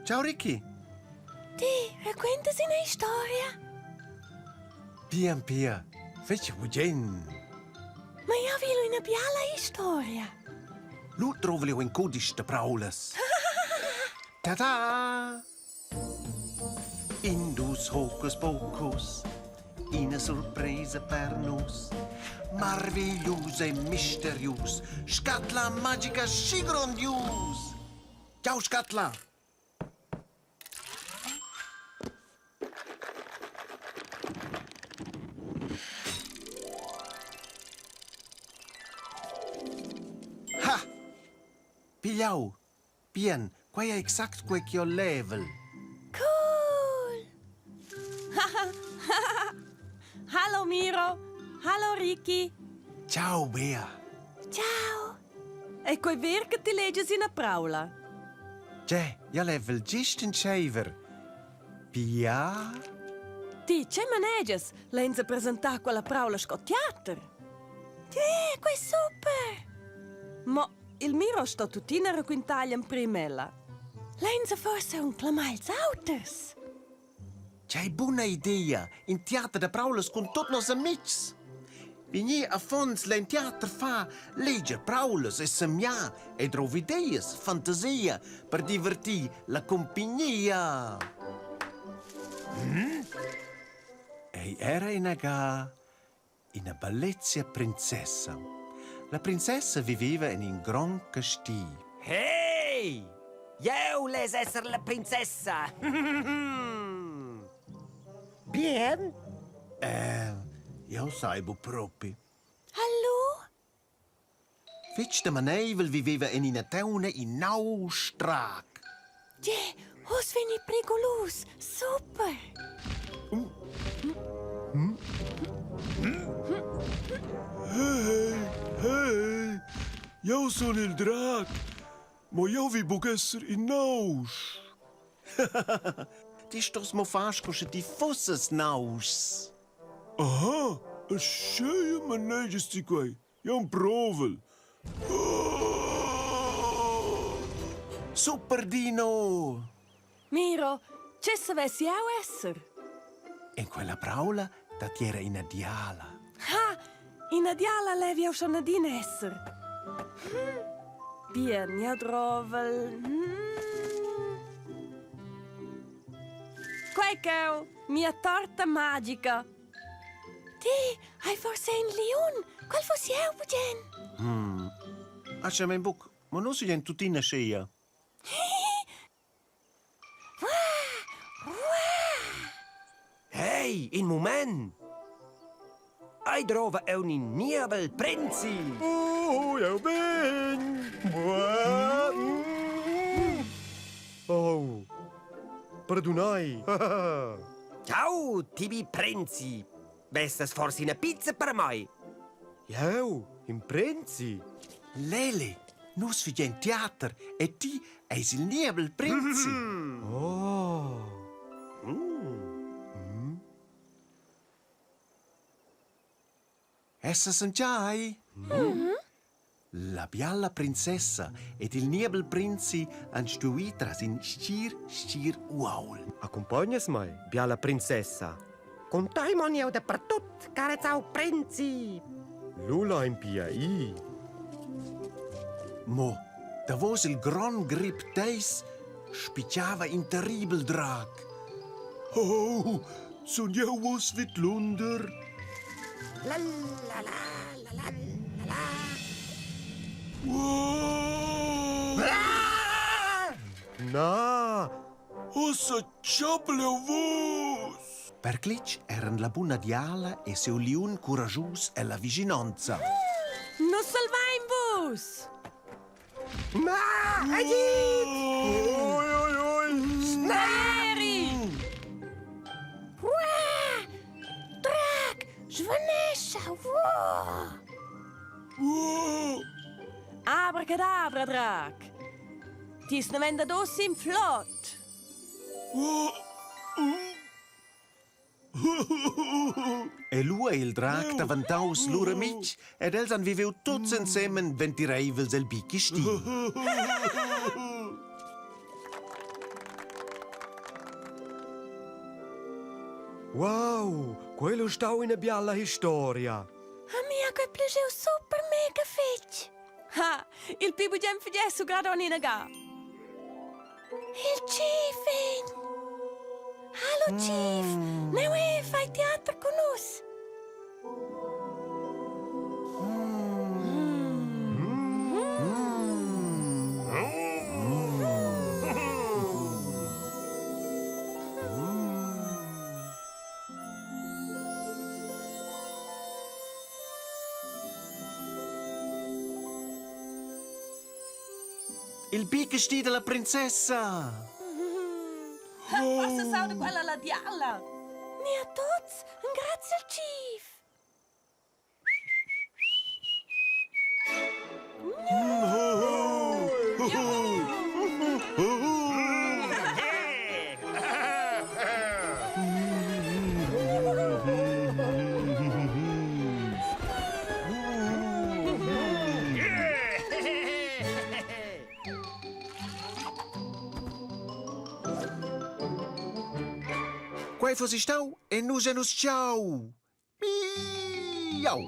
Ciao Ricky. Ti, raccontasi una storia. Pian pian. Fece bugen. Ma io voglio una bella storia. Lu trovali in codice de praules. Ta-da! Indus hocus pocus. Una sorpresa per nos. Maravilhoso e misterioso. Scatla magica și grandios. Ciao Scatla. Ha! Pigliau. Bien, qua è exact quel che ho level. Cool. Hallo Miro. Hallo Ricky. Ciao Bea. Ciao. E quei ver che ti legges in a praula? Già, io level giusto in shaver. Pia? Ti, c'è maneges? Lenza presentare quella praula sco teater. Quei super. Ma il Miro sto tutt'ina a raccontare in primella. Lenza forse un clamals auters. C'hai buona idea. In teatro da praules con tutti i nostri amici. Vini a fons in teatro fa legge praules e semia e trovi idee, fantasia per divertire la compagnia. E era una bellezza princessa. La princessa viveva in un gran castillo. Hey! Io les essere la princessa! Bien? Io saibo proprio. Hallo? Fitch de Manevel viveva in una tauna in Naustrak. Os veni perigolos. Super. Hey, io sono il drac, ma io vi può essere in Naus. Ti sto smofasco se ti fosses Naus. Aha, een schöne maneges quei. Jan provel. Super Dino! Miro, c'è savessi io esser? In quella praula da era in diala. Ah, in a diala levi auch schon a din esser. Bien, ja drovel. Quaicao, mia torta magica. Ti, hai forse un lion? Qual fosse io, Bugen? Ascia men buc, ma non si gen tutina sceia. Hey, in moment! I trova un inniebel prinzi! Oh, io ben. Oh, perdonai. Ciao, tibi prinzi! Vestes forse una pizza per mai? Io, in prenzi. Lele, nus vi gen teater e ti eis il niebel prinzi. Oh. Essa sangiai? La bialla princessa ed il niebel prinzi han stui tras in stir uaul. Accompagnas mai, biala princessa. Contai io dappertut, care ciao prinzi! Lula in PAI. Mo, da vos il gran grip teis spicciava in terribel drac. Oh, son io was vit lunder. La la la la la la la. Wow. Na, ossa ciaple vos. Per Glitch eran la buna diala e seu liun coragius e la vicinanza. Non salvaim vos! Ma, aiut! Oi, oi, oi. Eri! Drac! Svanescia! Wow. Abracadabra, drac! Tis ne venda dos in flott! E lui e il drac davantaus lur amic ed els han viveu tuts ensemen ventireivels el bicchi sti. Wow, quello sta una bella storia. A mia che piaceva super mega fetch. Ah, il più buon figliesso grado in ga. Il Chiefin. Hallo Chief. Noi fai teatro con us. Il bicchesti della princessa! Forse sa di quella la dialla. Mia tots, grazie al Chief. Quai fosse stau e nus ciao! Miau!